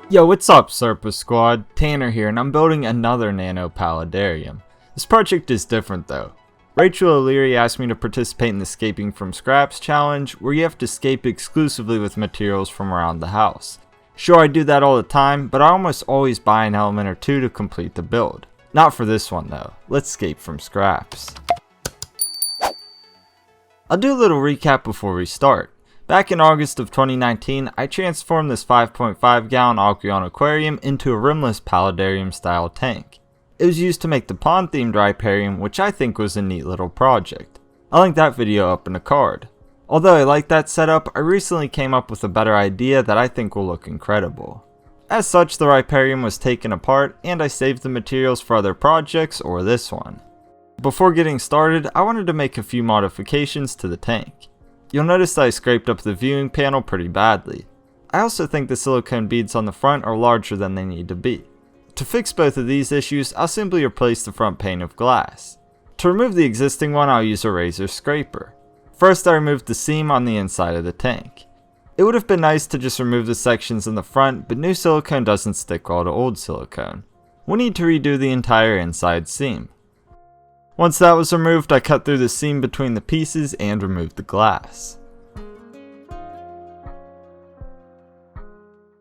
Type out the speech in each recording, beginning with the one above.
Yo, what's up, Serpa Squad? Tanner here, and I'm building another Nano Paludarium. This project is different though. Rachel O'Leary asked me to participate in the Scaping from Scraps challenge, where you have to scape exclusively with materials from around the house. Sure, I do that all the time, but I almost always buy an element or two to complete the build. Not for this one though. Let's scape from scraps. I'll do a little recap before we start. Back in August of 2019, I transformed this 5.5 gallon Aquarium aquarium into a rimless Paludarium style tank. It was used to make the Pond Themed Riparium, which I think was a neat little project. I'll link that video up in a card. Although I like that setup, I recently came up with a better idea that I think will look incredible. As such, the Riparium was taken apart and I saved the materials for other projects or this one. Before getting started, I wanted to make a few modifications to the tank. You'll notice that I scraped up the viewing panel pretty badly. I also think the silicone beads on the front are larger than they need to be. To fix both of these issues, I'll simply replace the front pane of glass. To remove the existing one, I'll use a razor scraper. First, I removed the seam on the inside of the tank. It would have been nice to just remove the sections in the front, but new silicone doesn't stick well to old silicone. We'll need to redo the entire inside seam. Once that was removed, I cut through the seam between the pieces and removed the glass.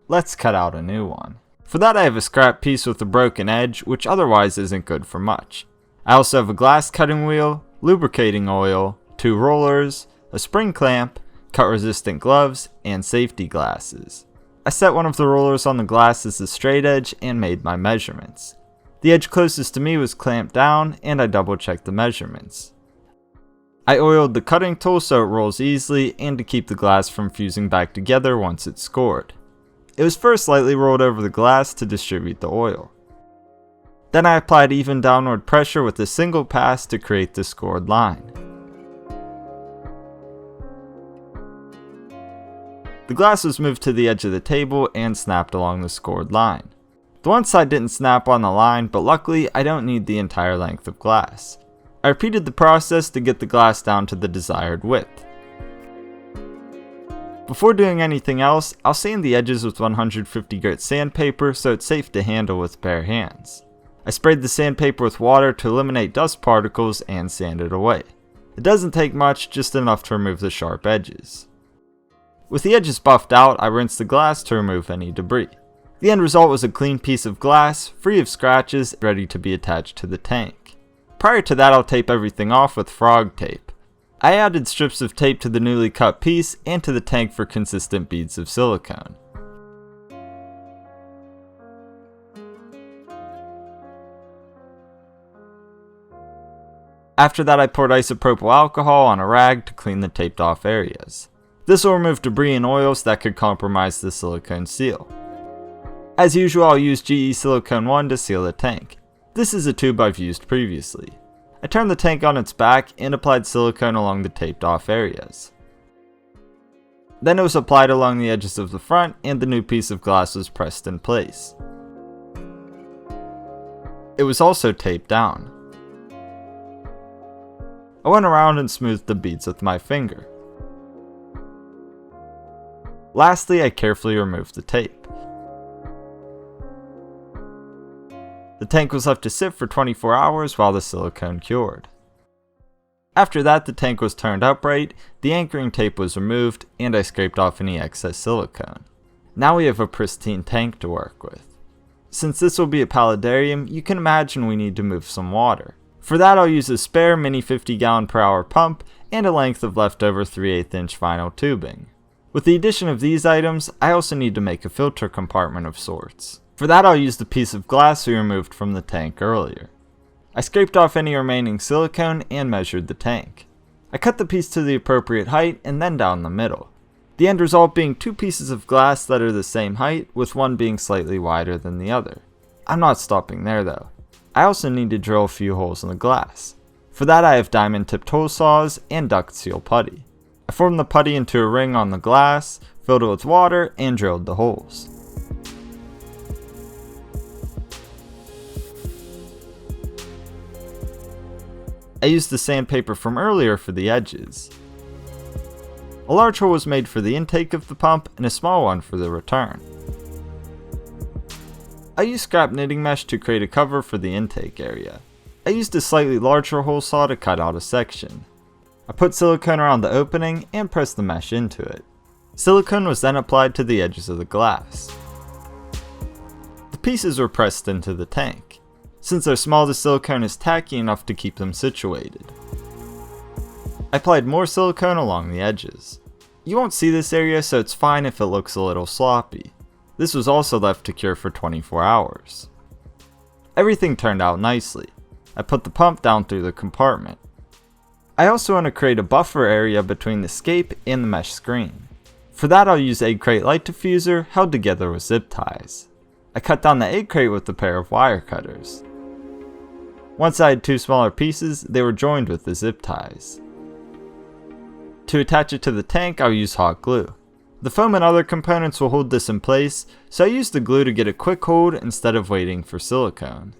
Let's cut out a new one. For that, I have a scrap piece with a broken edge, which otherwise isn't good for much. I also have a glass cutting wheel, lubricating oil, 2 rollers, a spring clamp, cut resistant gloves, and safety glasses. I set one of the rollers on the glass as the straight edge and made my measurements. The edge closest to me was clamped down, and I double checked the measurements. I oiled the cutting tool so it rolls easily and to keep the glass from fusing back together once it's scored. It was first lightly rolled over the glass to distribute the oil. Then I applied even downward pressure with a single pass to create the scored line. The glass was moved to the edge of the table and snapped along the scored line. The one side didn't snap on the line, but luckily I don't need the entire length of glass. I repeated the process to get the glass down to the desired width. Before doing anything else, I'll sand the edges with 150 grit sandpaper so it's safe to handle with bare hands. I sprayed the sandpaper with water to eliminate dust particles and sand it away. It doesn't take much, just enough to remove the sharp edges. With the edges buffed out, I rinsed the glass to remove any debris. The end result was a clean piece of glass, free of scratches, ready to be attached to the tank. Prior to that, I'll tape everything off with frog tape. I added strips of tape to the newly cut piece and to the tank for consistent beads of silicone. After that, I poured isopropyl alcohol on a rag to clean the taped off areas. This will remove debris and oils that could compromise the silicone seal. As usual, I'll use GE Silicone 1 to seal the tank. This is a tube I've used previously. I turned the tank on its back and applied silicone along the taped off areas. Then it was applied along the edges of the front and the new piece of glass was pressed in place. It was also taped down. I went around and smoothed the beads with my finger. Lastly, I carefully removed the tape. The tank was left to sit for 24 hours while the silicone cured. After that, the tank was turned upright, the anchoring tape was removed, and I scraped off any excess silicone. Now we have a pristine tank to work with. Since this will be a Paludarium, you can imagine we need to move some water. For that, I'll use a spare mini 50 gallon per hour pump and a length of leftover 3/8 inch vinyl tubing. With the addition of these items, I also need to make a filter compartment of sorts. For that, I'll use the piece of glass we removed from the tank earlier. I scraped off any remaining silicone and measured the tank. I cut the piece to the appropriate height and then down the middle. The end result being 2 pieces of glass that are the same height, with one being slightly wider than the other. I'm not stopping there though. I also need to drill a few holes in the glass. For that, I have diamond tipped hole saws and duct seal putty. I formed the putty into a ring on the glass, filled it with water, and drilled the holes. I used the sandpaper from earlier for the edges. A large hole was made for the intake of the pump and a small one for the return. I used scrap knitting mesh to create a cover for the intake area. I used a slightly larger hole saw to cut out a section. I put silicone around the opening and pressed the mesh into it. Silicone was then applied to the edges of the glass. The pieces were pressed into the tank. Since they're small, the silicone is tacky enough to keep them situated. I applied more silicone along the edges. You won't see this area, so it's fine if it looks a little sloppy. This was also left to cure for 24 hours. Everything turned out nicely. I put the pump down through the compartment. I also want to create a buffer area between the scape and the mesh screen. For that, I'll use egg crate light diffuser held together with zip ties. I cut down the egg crate with a pair of wire cutters. Once I had two smaller pieces, they were joined with the zip ties. To attach it to the tank, I'll use hot glue. The foam and other components will hold this in place, so I used the glue to get a quick hold instead of waiting for silicone.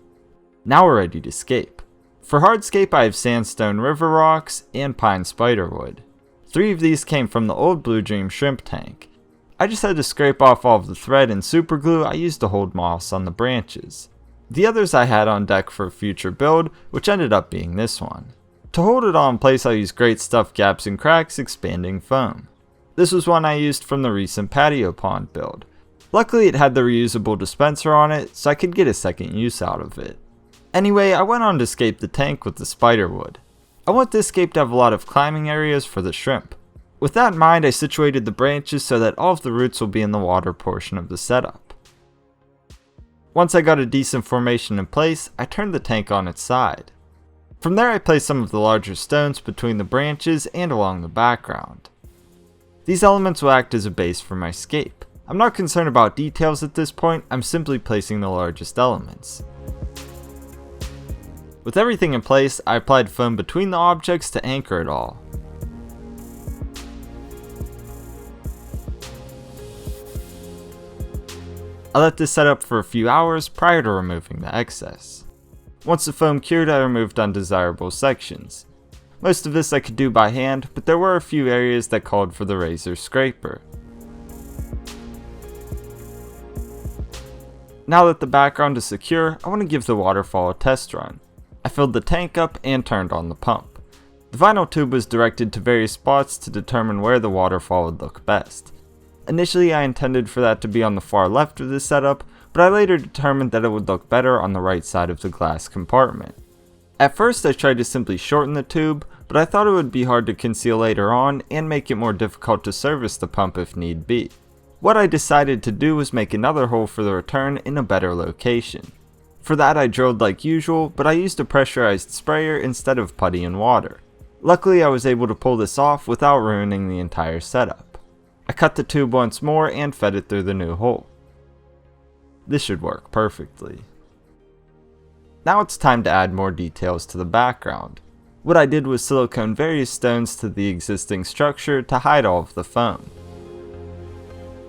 Now we're ready to scape. For hardscape, I have sandstone river rocks and pine spiderwood. 3 of these came from the old Blue Dream shrimp tank. I just had to scrape off all of the thread and super glue I used to hold moss on the branches. The others I had on deck for a future build, which ended up being this one. To hold it all in place, I used Great Stuff Gaps and Cracks expanding foam. This was one I used from the recent patio pond build. Luckily it had the reusable dispenser on it, so I could get a second use out of it. Anyway, I went on to scape the tank with the spiderwood. I want this scape to have a lot of climbing areas for the shrimp. With that in mind, I situated the branches so that all of the roots will be in the water portion of the setup. Once I got a decent formation in place, I turned the tank on its side. From there I placed some of the larger stones between the branches and along the background. These elements will act as a base for my scape. I'm not concerned about details at this point, I'm simply placing the largest elements. With everything in place, I applied foam between the objects to anchor it all. I let this set up for a few hours prior to removing the excess. Once the foam cured, I removed undesirable sections. Most of this I could do by hand, but there were a few areas that called for the razor scraper. Now that the background is secure, I want to give the waterfall a test run. I filled the tank up and turned on the pump. The vinyl tube was directed to various spots to determine where the waterfall would look best. Initially I intended for that to be on the far left of the setup, but I later determined that it would look better on the right side of the glass compartment. At first I tried to simply shorten the tube, but I thought it would be hard to conceal later on and make it more difficult to service the pump if need be. What I decided to do was make another hole for the return in a better location. For that I drilled like usual, but I used a pressurized sprayer instead of putty and water. Luckily I was able to pull this off without ruining the entire setup. I cut the tube once more and fed it through the new hole. This should work perfectly. Now it's time to add more details to the background. What I did was silicone various stones to the existing structure to hide all of the foam.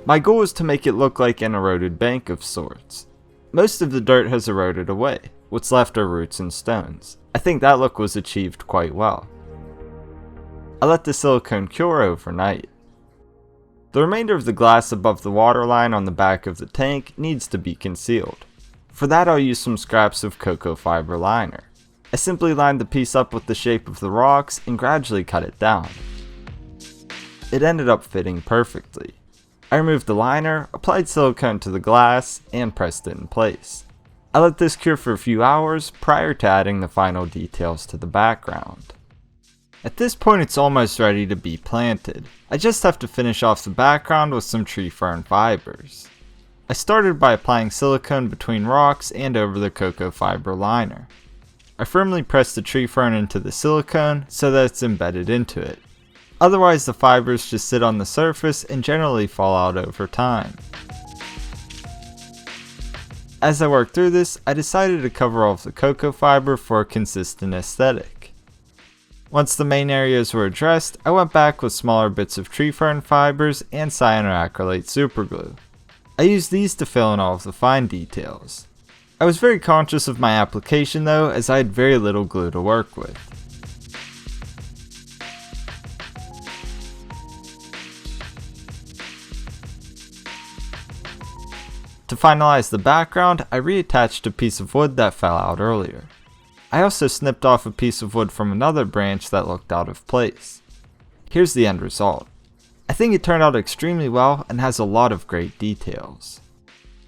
My goal was to make it look like an eroded bank of sorts. Most of the dirt has eroded away, what's left are roots and stones. I think that look was achieved quite well. I let the silicone cure overnight. The remainder of the glass above the waterline on the back of the tank needs to be concealed. For that I'll use some scraps of cocoa fiber liner. I simply lined the piece up with the shape of the rocks and gradually cut it down. It ended up fitting perfectly. I removed the liner, applied silicone to the glass, and pressed it in place. I let this cure for a few hours prior to adding the final details to the background. At this point it's almost ready to be planted. I just have to finish off the background with some tree fern fibers. I started by applying silicone between rocks and over the cocoa fiber liner. I firmly pressed the tree fern into the silicone so that it's embedded into it. Otherwise the fibers just sit on the surface and generally fall out over time. As I worked through this, I decided to cover all of the cocoa fiber for a consistent aesthetic. Once the main areas were addressed, I went back with smaller bits of tree fern fibers and cyanoacrylate superglue. I used these to fill in all of the fine details. I was very conscious of my application though, as I had very little glue to work with. To finalize the background, I reattached a piece of wood that fell out earlier. I also snipped off a piece of wood from another branch that looked out of place. Here's the end result. I think it turned out extremely well and has a lot of great details.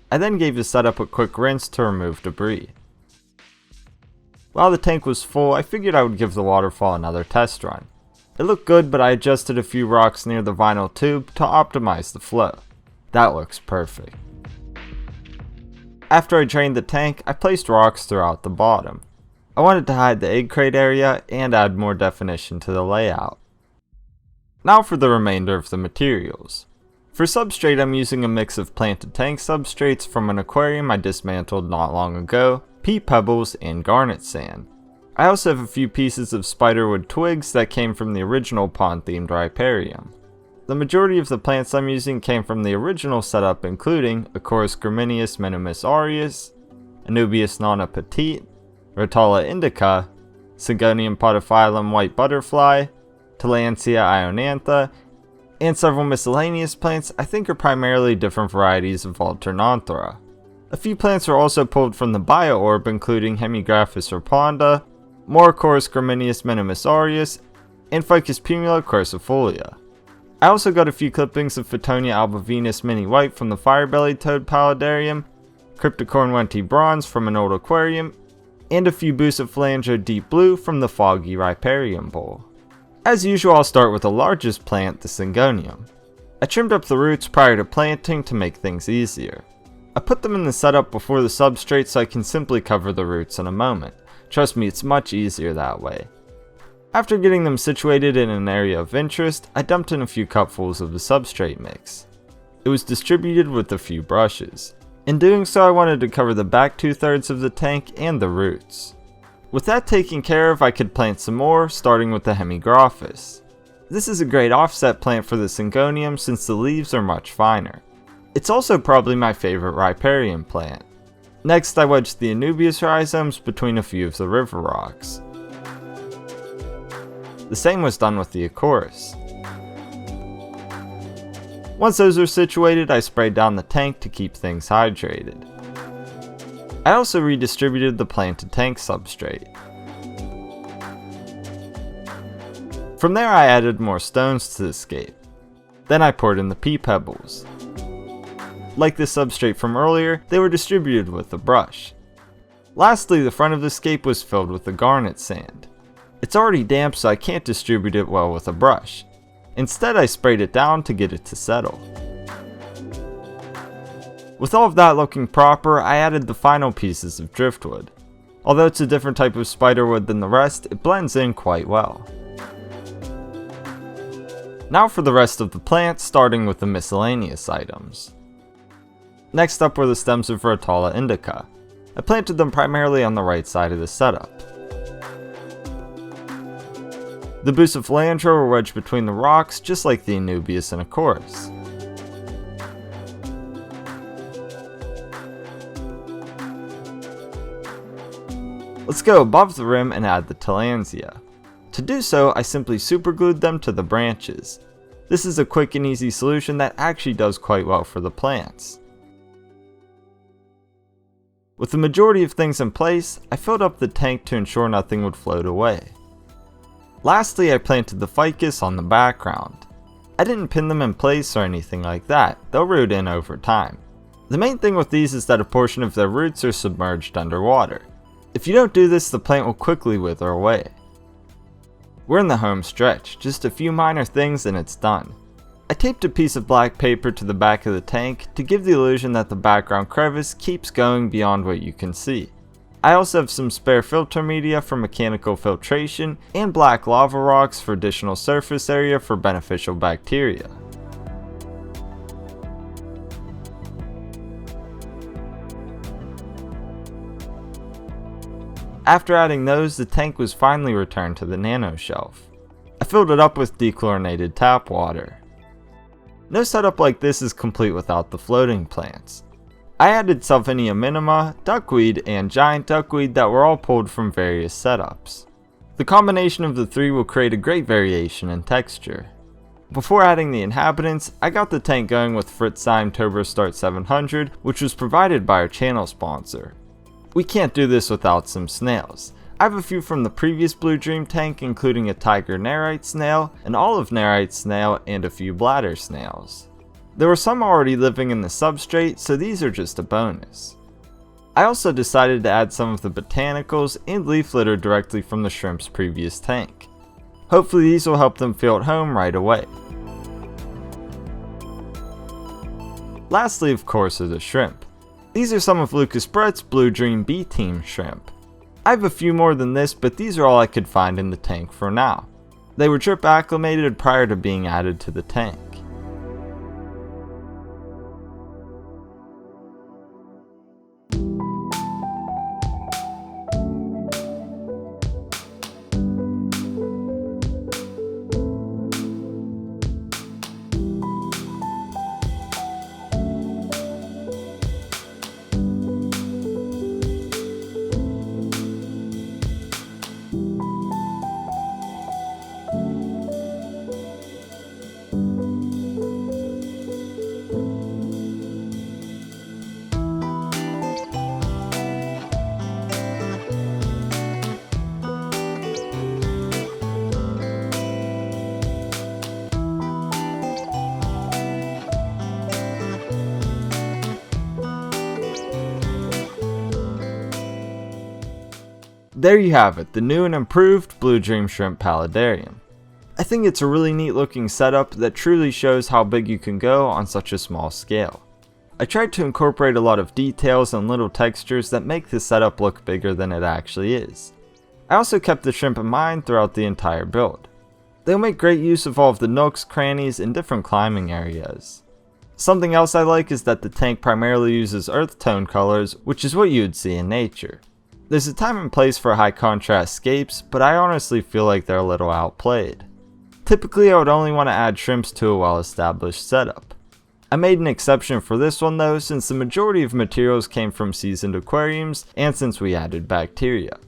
I then gave the setup a quick rinse to remove debris. While the tank was full, I figured I would give the waterfall another test run. It looked good, but I adjusted a few rocks near the vinyl tube to optimize the flow. That looks perfect. After I drained the tank, I placed rocks throughout the bottom. I wanted to hide the egg crate area and add more definition to the layout. Now for the remainder of the materials. For substrate, I'm using a mix of planted tank substrates from an aquarium I dismantled not long ago, peat pebbles, and garnet sand. I also have a few pieces of spiderwood twigs that came from the original Pond Themed Riparium. The majority of the plants I'm using came from the original setup, including Acorus gramineus minimus aureus, Anubias nana petite, Rotala indica, Syngonium podophyllum white butterfly, Tillandsia ionantha, and several miscellaneous plants I think are primarily different varieties of Alternanthera. A few plants are also pulled from the bio-orb, including Hemigraphis reponda, Acorus gramineus minimus aureus, and Ficus pumila quercifolia. I also got a few clippings of Phytonia albovenus mini white from the fire-bellied toad Paludarium, Cryptocorn wenti bronze from an old aquarium, and a few Bucephalangio deep blue from the foggy riparium bowl. As usual, I'll start with the largest plant, the Syngonium. I trimmed up the roots prior to planting to make things easier. I put them in the setup before the substrate so I can simply cover the roots in a moment. Trust me, it's much easier that way. After getting them situated in an area of interest, I dumped in a few cupfuls of the substrate mix. It was distributed with a few brushes. In doing so, I wanted to cover the back 2/3 of the tank and the roots. With that taken care of, I could plant some more, starting with the Hemigraphis. This is a great offset plant for the Syngonium since the leaves are much finer. It's also probably my favorite riparium plant. Next, I wedged the Anubias rhizomes between a few of the river rocks. The same was done with the Acorus. Once those are situated, I sprayed down the tank to keep things hydrated. I also redistributed the planted tank substrate. From there I added more stones to the scape. Then I poured in the peat pebbles. Like the substrate from earlier, they were distributed with a brush. Lastly, the front of the scape was filled with the garnet sand. It's already damp, so I can't distribute it well with a brush. Instead, I sprayed it down to get it to settle. With all of that looking proper, I added the final pieces of driftwood. Although it's a different type of spiderwood than the rest, it blends in quite well. Now for the rest of the plant, starting with the miscellaneous items. Next up were the stems of Rotala indica. I planted them primarily on the right side of the setup. The Bucephalangio were wedged between the rocks, just like the Anubias and Acorus. Let's go above the rim and add the Tillandsia. To do so, I simply superglued them to the branches. This is a quick and easy solution that actually does quite well for the plants. With the majority of things in place, I filled up the tank to ensure nothing would float away. Lastly, I planted the ficus on the background. I didn't pin them in place or anything like that, they'll root in over time. The main thing with these is that a portion of their roots are submerged underwater. If you don't do this, the plant will quickly wither away. We're in the home stretch, just a few minor things and it's done. I taped a piece of black paper to the back of the tank to give the illusion that the background crevice keeps going beyond what you can see. I also have some spare filter media for mechanical filtration and black lava rocks for additional surface area for beneficial bacteria. After adding those, the tank was finally returned to the Nano shelf. I filled it up with dechlorinated tap water. No setup like this is complete without the floating plants. I added Salvinia minima, duckweed, and giant duckweed that were all pulled from various setups. The combination of the three will create a great variation in texture. Before adding the inhabitants, I got the tank going with FritzAquatics TurboStart 700, which was provided by our channel sponsor. We can't do this without some snails. I have a few from the previous Blue Dream tank, including a tiger narite snail, an olive narite snail, and a few bladder snails. There were some already living in the substrate, so these are just a bonus. I also decided to add some of the botanicals and leaf litter directly from the shrimp's previous tank. Hopefully these will help them feel at home right away. Lastly, of course, are the shrimp. These are some of Lucas Brett's Blue Dream B-Team shrimp. I have a few more than this, but these are all I could find in the tank for now. They were drip acclimated prior to being added to the tank. There you have it, the new and improved Blue Dream Shrimp Paludarium. I think it's a really neat looking setup that truly shows how big you can go on such a small scale. I tried to incorporate a lot of details and little textures that make this setup look bigger than it actually is. I also kept the shrimp in mind throughout the entire build. They'll make great use of all of the nooks, crannies, and different climbing areas. Something else I like is that the tank primarily uses earth tone colors, which is what you would see in nature. There's a time and place for high contrast scapes, but I honestly feel like they're a little outplayed. Typically I would only want to add shrimps to a well established setup. I made an exception for this one though, since the majority of materials came from seasoned aquariums and since we added bacteria.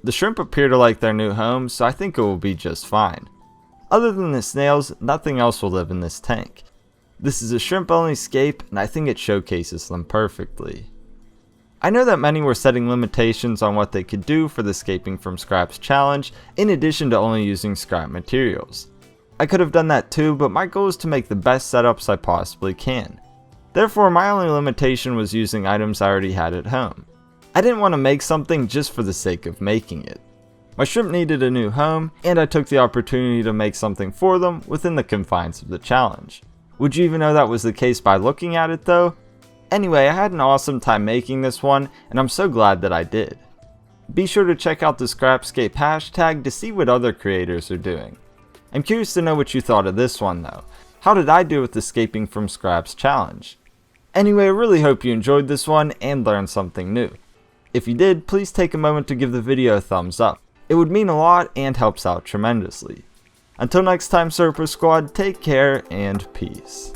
The shrimp appear to like their new home, so I think it will be just fine. Other than the snails, nothing else will live in this tank. This is a shrimp only scape and I think it showcases them perfectly. I know that many were setting limitations on what they could do for the Scaping from Scraps challenge, in addition to only using scrap materials. I could have done that too, but my goal is to make the best setups I possibly can. Therefore, my only limitation was using items I already had at home. I didn't want to make something just for the sake of making it. My shrimp needed a new home, and I took the opportunity to make something for them within the confines of the challenge. Would you even know that was the case by looking at it though? Anyway, I had an awesome time making this one, and I'm so glad that I did. Be sure to check out the scrapscape hashtag to see what other creators are doing. I'm curious to know what you thought of this one though. How did I do with the Scaping from Scraps challenge? Anyway, I really hope you enjoyed this one and learned something new. If you did, please take a moment to give the video a thumbs up. It would mean a lot and helps out tremendously. Until next time, Serpa Squad, take care and peace.